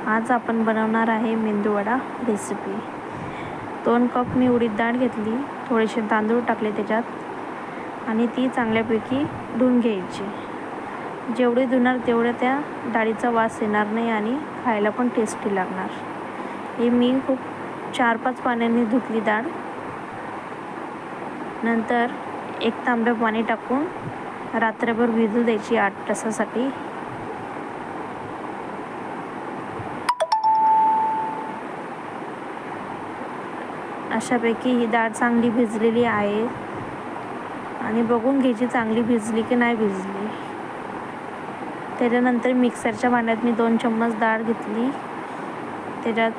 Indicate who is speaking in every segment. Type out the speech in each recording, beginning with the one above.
Speaker 1: आज आपण बनवणार आहे मेंदूवडा रेसिपी। 2 कप मी उडीद डाळ घेतली, थोडेसे तांदूळ टाकले त्याच्यात आणि ती चांगल्यापैकी धुवून घ्यायची। जेवढे धुणार तेवढे त्या डाळीचा वास येणार नाही आणि खायला पण टेस्टी लागणार। हे मी खूप 4-5 पाण्याने धुतली डाळ। नंतर 1 तांब्या पाणी टाकून रात्रभर भिजू द्यायची 8 तासासाठी। अशापैकी ही डाळ चांगली भिजलेली आहे आणि बघून घ्यायची चांगली भिजली की नाही भिजली। त्याच्यानंतर मिक्सरच्या भांड्यात मी 2 चम्मच डाळ घेतली, त्याच्यात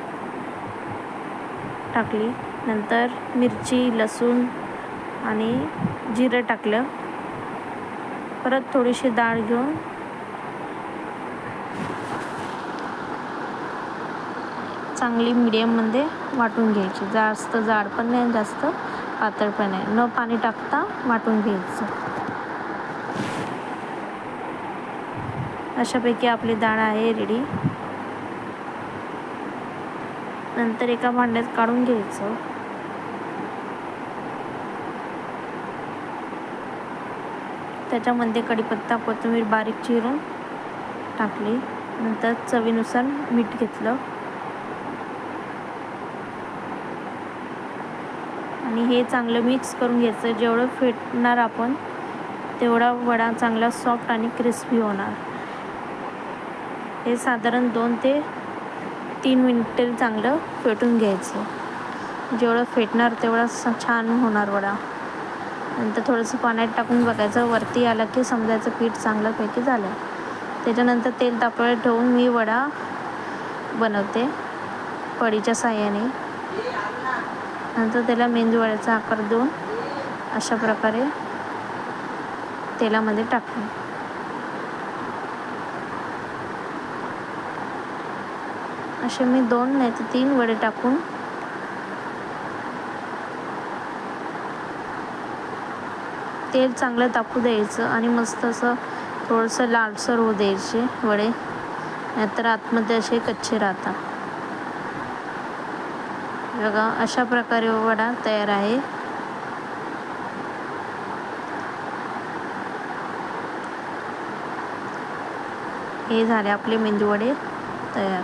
Speaker 1: टाकली। नंतर मिरची, लसूण आणि जिरं टाकलं। परत थोडीशी डाळ घेऊन चांगली मीडियममध्ये वाटून घ्यायची। जास्त जाड पण नाही, जास्त पातळ पण नाही, न पाणी टाकता वाटून घ्यायचं। अशापैकी आपली डाळ आहे रेडी। नंतर एका भांड्यात काढून घ्यायचं। त्याच्यामध्ये कढीपत्ता, कोथिंबीर बारीक चिरून टाकली। नंतर चवीनुसार मीठ घेतलं आणि हे चांगलं मिक्स करून घ्यायचं। जेवढं फेटणार आपण तेवढा वडा चांगला सॉफ्ट आणि क्रिस्पी होणार। हे साधारण 2 ते 3 मिनिटे चांगलं फेटून घ्यायचं। जेवढं फेटणार तेवढा छान होणार वडा। नंतर थोडंसं पाण्यात टाकून बघायचं, वरती आलं की समजायचं पीठ चांगल्यापैकी झालं। त्याच्यानंतर तेल तापवायला ठेवून मी वडा बनवते पळीच्या साहाय्याने। नंतर त्याला मेंदूवड्याचा आकार देऊन अशा प्रकारे तेलामध्ये टाकते। असे मी 2 नाही तर 3 वडे टाकून तेल चांगलं तापू द्यायचं आणि मस्त असं थोडंसं लालसर होऊ द्यायचे वडे, नाहीतर आतमध्ये असे कच्चे राहतात। बघा अशा प्रकारे वडा तयार आहे। हे झाले आपले मेंदूवडे तयार।